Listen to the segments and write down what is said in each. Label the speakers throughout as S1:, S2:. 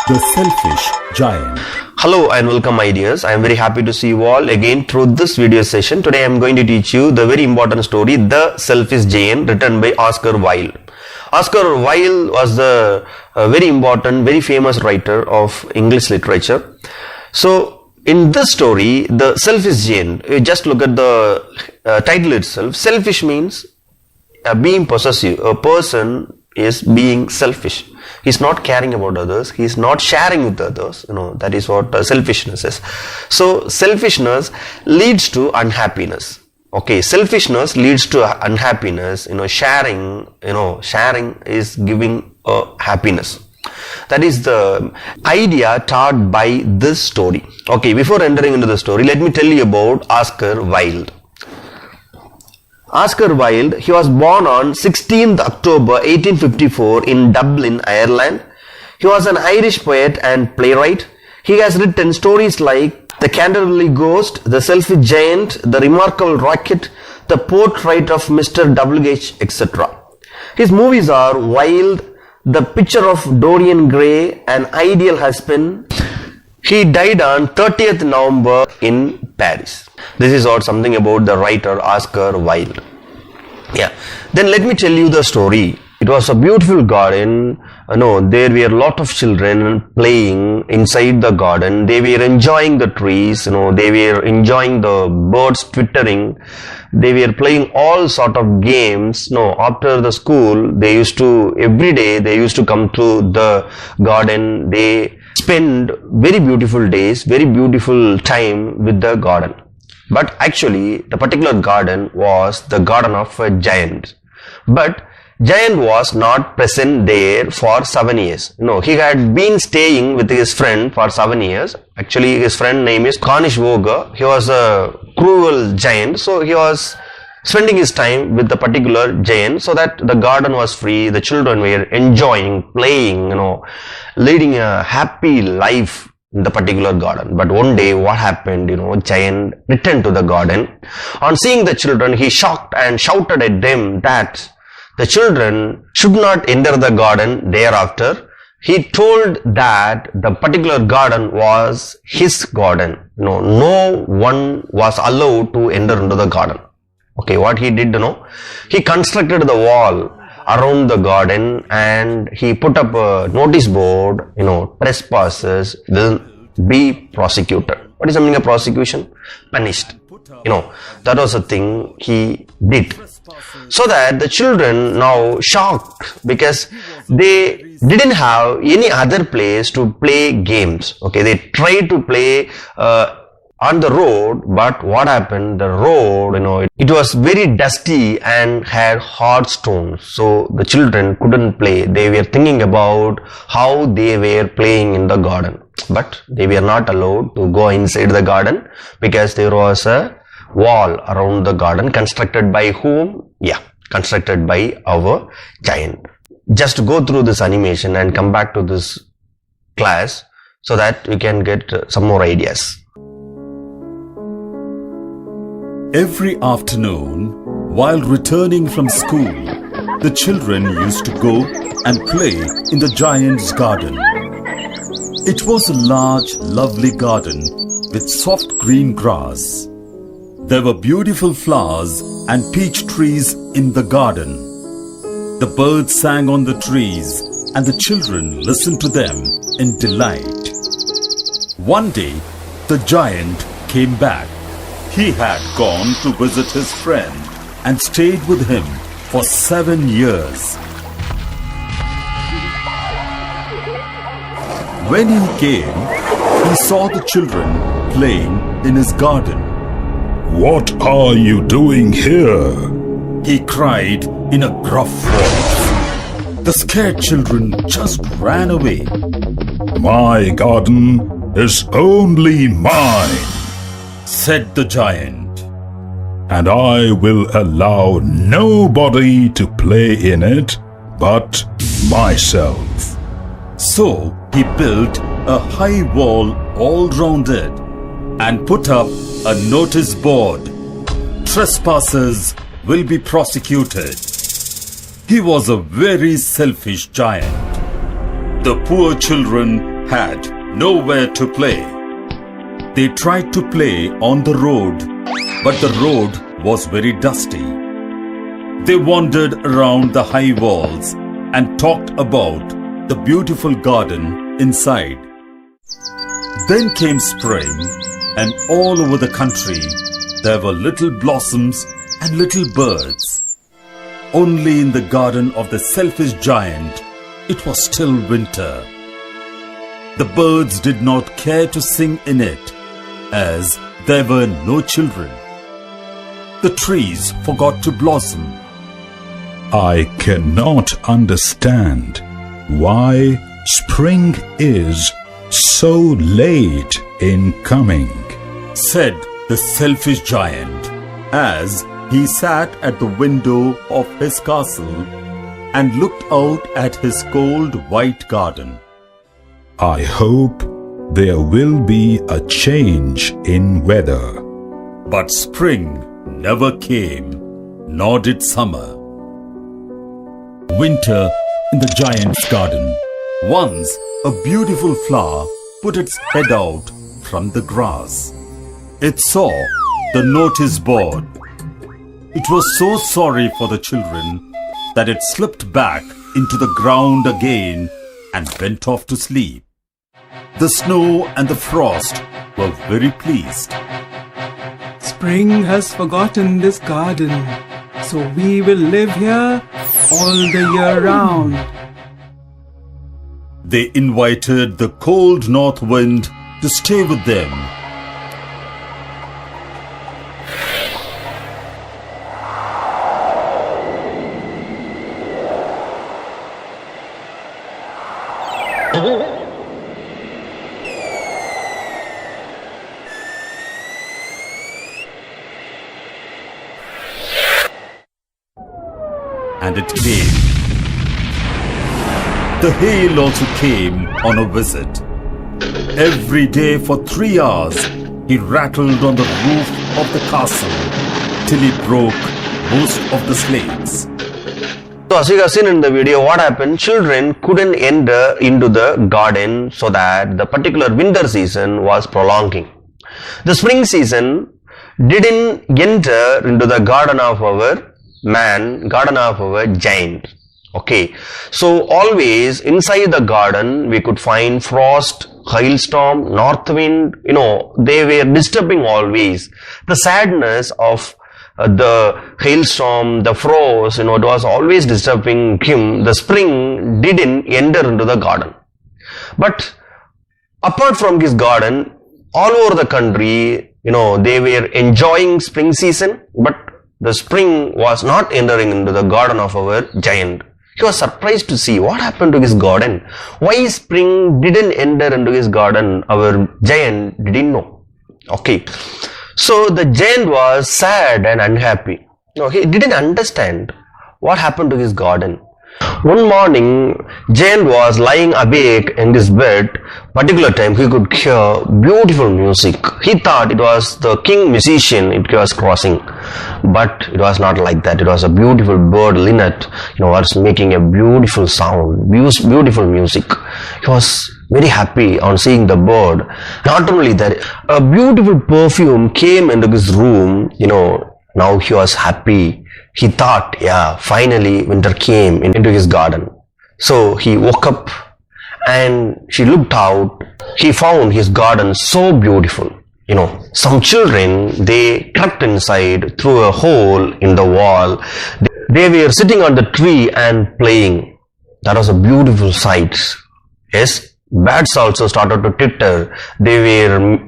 S1: The Selfish Giant.
S2: Hello and welcome my dears. I am very happy to see you all again through this video session. Today I am going to teach you the very important story, The Selfish Giant, written by Oscar Wilde. Oscar Wilde was the very important, very famous writer of English literature. So in this story, The Selfish Giant, you just look at the title itself. Selfish means being possessive. A person is being selfish. He's not caring about others. He's not sharing with others. That is what selfishness is. So selfishness leads to unhappiness. Okay, selfishness leads to unhappiness. Sharing is giving happiness. That is the idea taught by this story. Okay, before entering into the story, let me tell you about Oscar Wilde. Oscar Wilde, he was born on 16th October 1854 in Dublin, Ireland. He was an Irish poet and playwright. He has written stories like The Canterbury Ghost, The Selfish Giant, The Remarkable Rocket, The Portrait of Mr. W.H., etc. His movies are Wild, The Picture of Dorian Gray, An Ideal Husband. He died on 30th November in Paris. This is all something about the writer Oscar Wilde. Yeah. Then let me tell you the story. It was a beautiful garden. There were a lot of children playing inside the garden. They were enjoying the trees. They were enjoying the birds twittering. They were playing all sort of games. After the school, every day they used to come to the garden. They spend very beautiful days, very beautiful time with the garden. But actually, the particular garden was the garden of a giant. But giant was not present there for 7 years. He had been staying with his friend for 7 years. Actually, his friend name is Cornish Ogre. He was a cruel giant. So he was spending his time with the particular giant so that the garden was free. The children were enjoying, playing, leading a happy life in the particular garden. But one day what happened, giant returned to the garden. On seeing the children, he shocked and shouted at them that the children should not enter the garden thereafter. He told that the particular garden was his garden. No one was allowed to enter into the garden. Okay, what he did, he constructed the wall around the garden and he put up a notice board, trespassers will be prosecuted. What is the meaning of prosecution? Punished. That was the thing he did. So that the children now shocked because they didn't have any other place to play games. Okay, they tried to play on the road, but what happened? The road, it was very dusty and had hard stones. So the children couldn't play. They were thinking about how they were playing in the garden. But they were not allowed to go inside the garden because there was a wall around the garden constructed by whom? Yeah, constructed by our giant. Just go through this animation and come back to this class so that you can get some more ideas.
S1: Every afternoon, while returning from school, the children used to go and play in the giant's garden. It was a large, lovely garden with soft green grass. There were beautiful flowers and peach trees in the garden. The birds sang on the trees and the children listened to them in delight. One day, the giant came back. He had gone to visit his friend and stayed with him for 7 years. When he came, he saw the children playing in his garden.
S3: "What are you doing here?"
S1: he cried in a gruff voice. The scared children just ran away.
S3: "My garden is only mine,"
S1: said the giant,
S3: "and I will allow nobody to play in it but myself."
S1: So he built a high wall all round it and put up a notice board. Trespassers will be prosecuted. He was a very selfish giant. The poor children had nowhere to play. They tried to play on the road, but the road was very dusty. They wandered around the high walls and talked about the beautiful garden inside. Then came spring, and all over the country there were little blossoms and little birds. Only in the garden of the selfish giant it was still winter. The birds did not care to sing in it, as there were no children. The trees forgot to blossom.
S3: I cannot understand why spring is so late in coming,
S1: said the selfish giant, as he sat at the window of his castle and looked out at his cold white garden.
S3: I hope there will be a change in weather.
S1: But spring never came, nor did summer. Winter in the giant's garden. Once a beautiful flower put its head out from the grass. It saw the notice board. It was so sorry for the children that it slipped back into the ground again and went off to sleep. The snow and the frost were very pleased.
S4: Spring has forgotten this garden, so we will live here all the year round.
S1: They invited the cold north wind to stay with them. And it came. The hail also came on a visit. Every day for 3 hours, he rattled on the roof of the castle till he broke most of the slates.
S2: So as you have seen in the video, what happened? Children couldn't enter into the garden, so that the particular winter season was prolonging. The spring season didn't enter into the garden of our man, garden of our giant. Okay, so always inside the garden we could find frost, hailstorm, north wind, they were disturbing always. The sadness of the hailstorm, the frost, it was always disturbing him. The spring didn't enter into the garden. But apart from his garden, all over the country, they were enjoying spring season, but the spring was not entering into the garden of our giant. He was surprised to see what happened to his garden. Why spring didn't enter into his garden, our giant didn't know. Okay. So the giant was sad and unhappy. He didn't understand what happened to his garden. One morning, giant was lying awake in his bed. Particular time he could hear beautiful music. He thought it was the king musician it was crossing, but it was not like that. It was a beautiful bird, linnet, was making a beautiful sound, beautiful music. He was very happy on seeing the bird. Not only that, a beautiful perfume came into his room. Now he was happy. He thought, finally winter came into his garden. So he woke up and he looked out. He found his garden so beautiful. Some children, they crept inside through a hole in the wall. They were sitting on the tree and playing. That was a beautiful sight. Yes, bats also started to titter. They were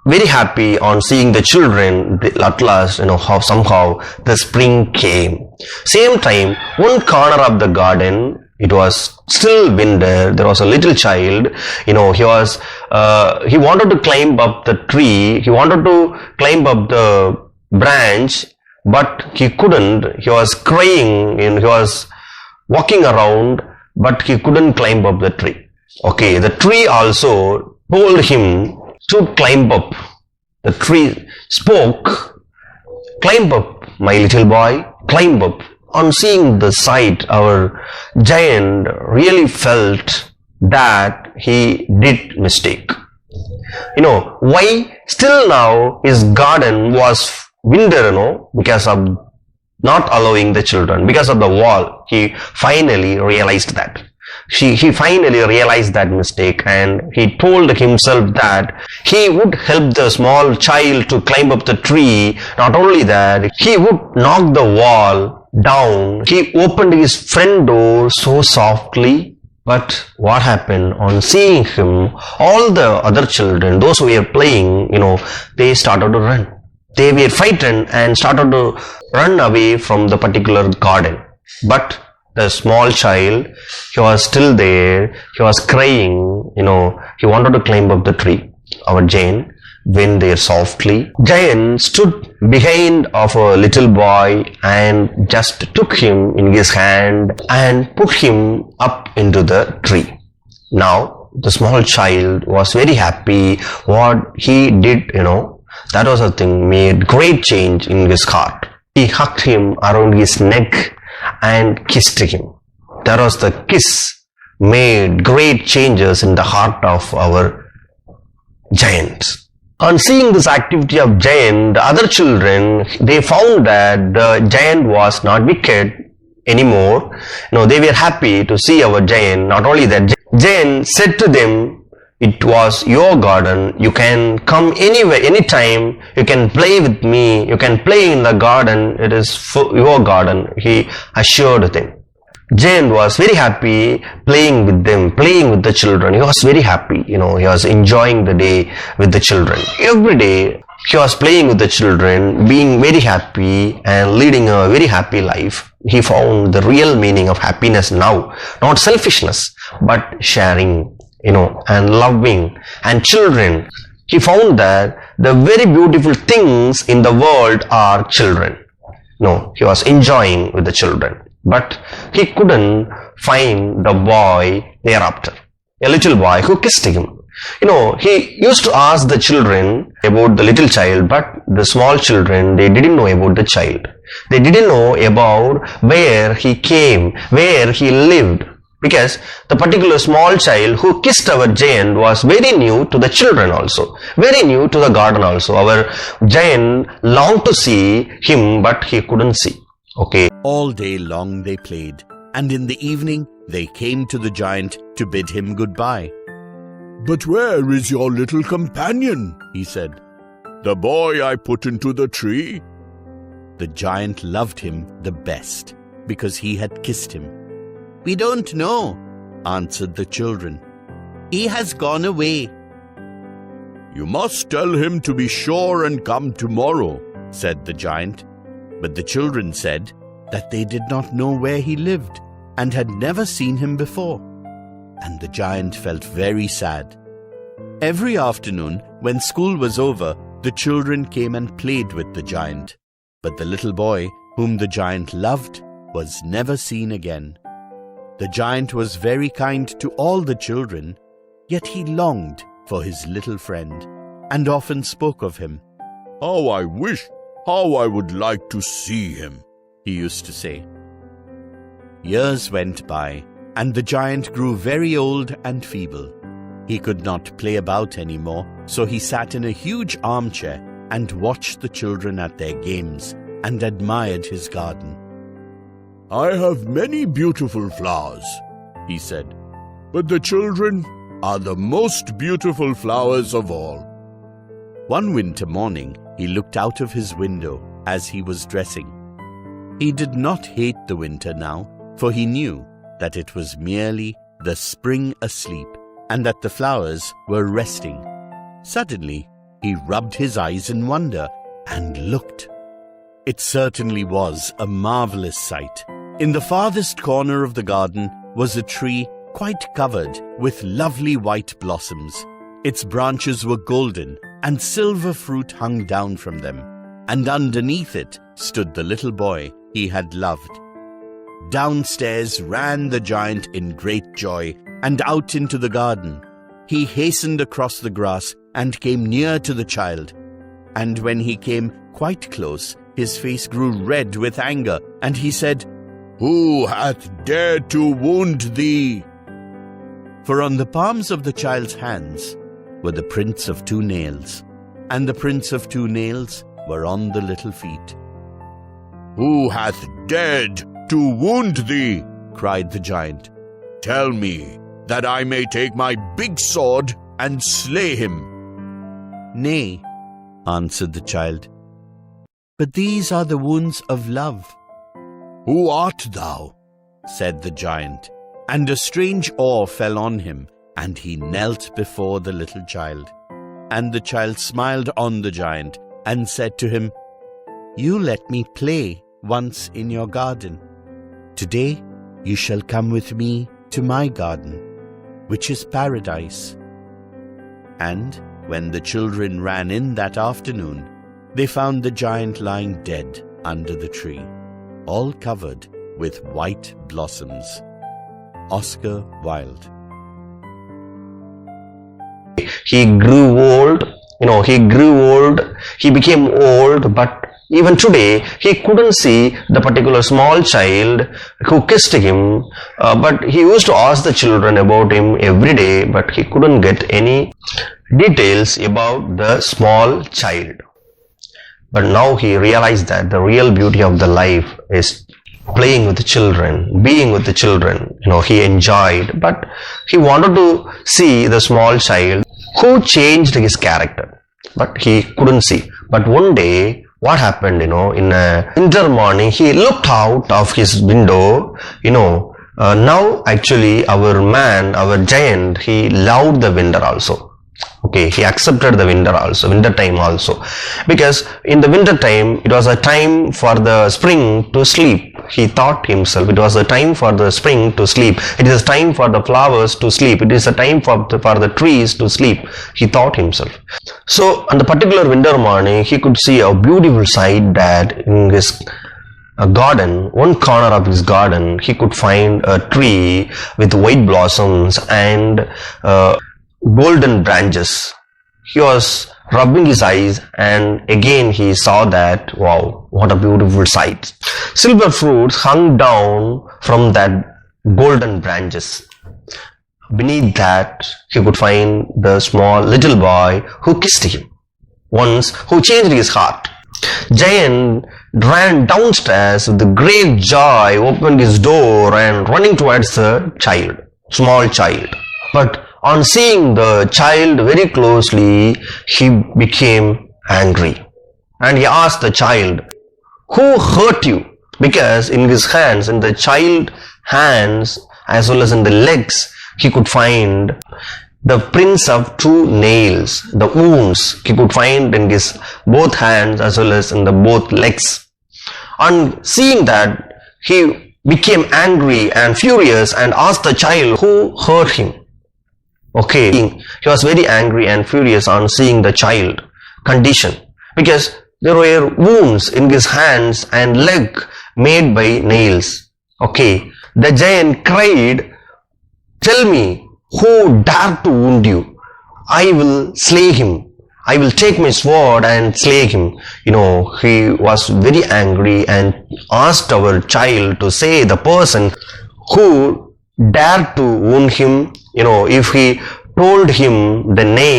S2: very happy on seeing the children. At last, how somehow the spring came. Same time, one corner of the garden, it was still winter. There was a little child. He wanted to climb up the tree. He wanted to climb up the branch, but he couldn't. He was crying and he was walking around, but he couldn't climb up the tree. Okay, the tree also told him to climb up. The tree spoke, "Climb up, my little boy, climb up." On seeing the sight, our giant really felt that he did mistake. Why still now his garden was winter, because of not allowing the children, because of the wall. He finally realized that. He finally realized that mistake, and he told himself that he would help the small child to climb up the tree. Not only that, he would knock the wall down. He opened his front door so softly. But what happened on seeing him, all the other children, those who were playing, they started to run. They were frightened and started to run away from the particular garden. But the small child, he was still there. He was crying, he wanted to climb up the tree. Our Giant went there softly. Giant stood behind of a little boy and just took him in his hand and put him up into the tree. Now, the small child was very happy. What he did, that was a thing, made great change in his heart. He hugged him around his neck and kissed him. That was the kiss, made great changes in the heart of our Giant. On seeing this activity of Giant, the other children, they found that the Giant was not wicked anymore. They were happy to see our Giant. Not only that, Giant said to them, it was your garden. You can come anywhere, anytime. You can play with me. You can play in the garden. It is your garden. He assured them. Giant was very happy playing with them, playing with the children. He was very happy. He was enjoying the day with the children. Every day he was playing with the children, being very happy and leading a very happy life. He found the real meaning of happiness now. Not selfishness, but sharing. And loving and children. He found that the very beautiful things in the world are children. He was enjoying with the children, but he couldn't find the boy thereafter. A little boy who kissed him. He used to ask the children about the little child, but the small children, they didn't know about the child. They didn't know about where he came, where he lived. Because the particular small child who kissed our Giant was very new to the children also, very new to the garden also. Our Giant longed to see him, but he couldn't see. Okay.
S5: All day long they played, and in the evening they came to the Giant to bid him goodbye.
S3: But where is your little companion?
S5: He said.
S3: The boy I put into the tree?
S5: The Giant loved him the best because he had kissed him. We don't know, answered the children. He has gone away.
S3: You must tell him to be sure and come tomorrow,
S5: said the Giant. But the children said that they did not know where he lived and had never seen him before. And the Giant felt very sad. Every afternoon, when school was over, the children came and played with the Giant. But the little boy, whom the Giant loved, was never seen again. The Giant was very kind to all the children, yet he longed for his little friend and often spoke of him.
S3: How I would like to see him,
S5: he used to say. Years went by, and the Giant grew very old and feeble. He could not play about anymore, so he sat in a huge armchair and watched the children at their games and admired his garden.
S3: I have many beautiful flowers, he said, but the children are the most beautiful flowers of all.
S5: One winter morning, he looked out of his window as he was dressing. He did not hate the winter now, for he knew that it was merely the spring asleep and that the flowers were resting. Suddenly, he rubbed his eyes in wonder and looked. It certainly was a marvelous sight. In the farthest corner of the garden was a tree quite covered with lovely white blossoms. Its branches were golden, and silver fruit hung down from them, and underneath it stood the little boy he had loved. Downstairs ran the Giant in great joy, and out into the garden. He hastened across the grass and came near to the child. And when he came quite close, his face grew red with anger, and he said,
S3: Who hath dared to wound thee?
S5: For on the palms of the child's hands were the prints of 2 nails, and the prints of 2 nails were on the little feet.
S3: Who hath dared to wound thee?
S5: Cried the giant.
S3: Tell me, that I may take my big sword and slay him.
S5: Nay, answered the child, but these are the wounds of love.
S3: Who art thou?
S5: Said the giant, and a strange awe fell on him, and he knelt before the little child. And the child smiled on the giant, and said to him, You let me play once in your garden. Today you shall come with me to my garden, which is paradise. And when the children ran in that afternoon, they found the giant lying dead under the tree, all covered with white blossoms. Oscar Wilde.
S2: He grew old, he became old, but even today, he couldn't see the particular small child who kissed him, but he used to ask the children about him every day, but he couldn't get any details about the small child. But now he realized that the real beauty of the life is playing with the children, being with the children. He enjoyed, but he wanted to see the small child who changed his character, but he couldn't see. But one day, what happened, in a winter morning, he looked out of his window, now actually our giant, he loved the winter also. Okay, he accepted the winter time also. Because in the winter time, it was a time for the spring to sleep. He thought himself, it was a time for the spring to sleep. It is a time for the flowers to sleep. It is a time for the trees to sleep. He thought himself. So, on the particular winter morning, he could see a beautiful sight that in his garden, one corner of his garden, he could find a tree with white blossoms and golden branches. He was rubbing his eyes, and again he saw that, wow, what a beautiful sight. Silver fruits hung down from that golden branches. Beneath that, he could find the small little boy who kissed him once, who changed his heart. Giant ran downstairs with great joy, opened his door and running towards the child, small child. But on seeing the child very closely, he became angry. And he asked the child, Who hurt you? Because in his hands, in the child's hands, as well as in the legs, he could find the prints of 2 nails, the wounds he could find in his both hands as well as in the both legs. On seeing that, he became angry and furious and asked the child who hurt him. Okay, he was very angry and furious on seeing the child condition, because there were wounds in his hands and leg made by nails. Okay, the giant cried, Tell me, who dared to wound you? I will slay him. I will take my sword and slay him. He was very angry and asked our child to say the person who dared to wound him. If he told him the name,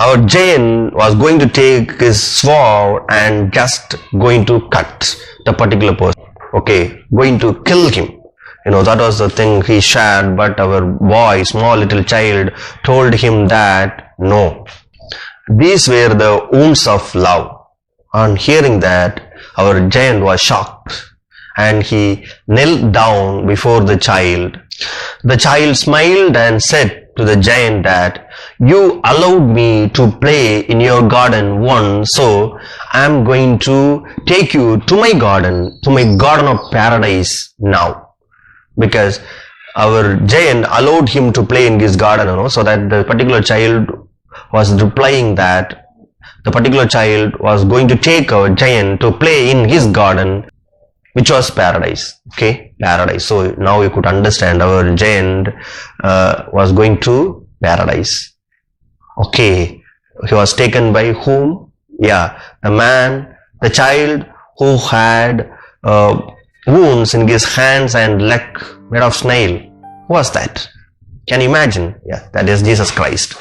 S2: our giant was going to take his sword and just going to cut the particular person. Okay, going to kill him. That was the thing he shared, but our boy, small little child, told him that no. These were the wounds of love. On hearing that, our giant was shocked and he knelt down before the child. The child smiled and said to the giant that, You allowed me to play in your garden once, so I am going to take you to my garden of paradise now. Because our giant allowed him to play in his garden, so that the particular child was replying that the particular child was going to take our giant to play in his garden, which was paradise. Okay, paradise. So now you could understand our giant was going to paradise. Okay, he was taken by whom? Yeah, the child who had wounds in his hands and leg made of snail. Who was that? Can you imagine? Yeah, that is Jesus Christ.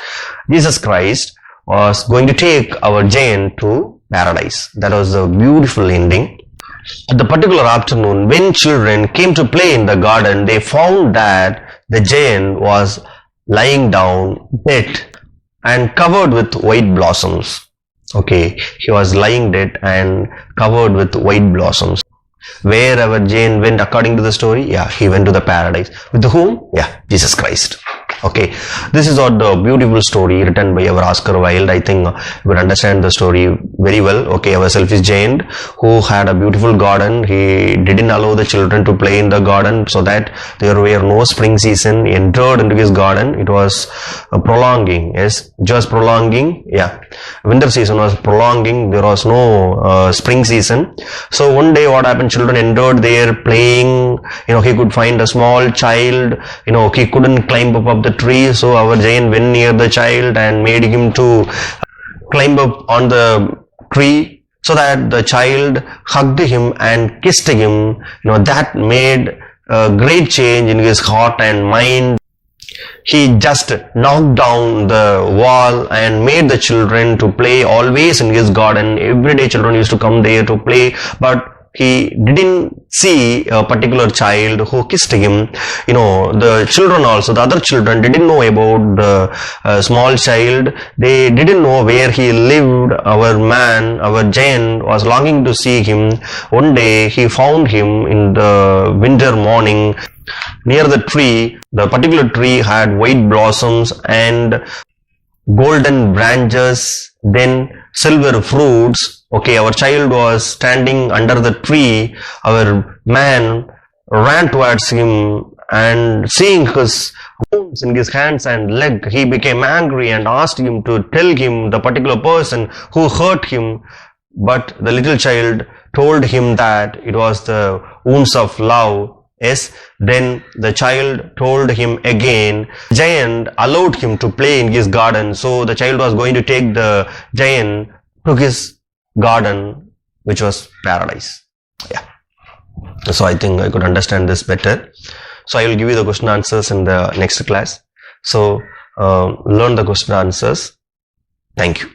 S2: Jesus Christ was going to take our giant to paradise. That was a beautiful ending. At the particular afternoon, when children came to play in the garden, they found that the giant was lying down dead and covered with white blossoms. Okay, he was lying dead and covered with white blossoms. Wherever Jane went, according to the story, yeah, he went to the paradise. With whom? Yeah, Jesus Christ. Okay, this is what the beautiful story written by our Oscar Wilde. I think you would understand the story very well. Okay, our selfish giant who had a beautiful garden. He didn't allow the children to play in the garden so that there were no spring season. He entered into his garden. It was prolonging. Yes, just prolonging. Yeah, winter season was prolonging. There was no spring season. So one day what happened? Children entered there playing. He could find a small child. He couldn't climb up the tree, so our giant went near the child and made him to climb up on the tree, so that the child hugged him and kissed him. That made a great change in his heart and mind. He just knocked down the wall and made the children to play always in his garden. Every day children used to come there to play, but he didn't see a particular child who kissed him. The children also, the other children didn't know about the small child. They didn't know where he lived. Our giant was longing to see him. One day he found him in the winter morning near the tree. The particular tree had white blossoms and golden branches, then silver fruits. Okay, our child was standing under the tree. Our man ran towards him, and seeing his wounds in his hands and leg, he became angry and asked him to tell him the particular person who hurt him. But the little child told him that it was the wounds of love. Yes, then the child told him again. Giant allowed him to play in his garden. So the child was going to take the giant to his garden, which was paradise. Yeah. So I think I could understand this better. So I will give you the question answers in the next class. So learn the question answers. Thank you.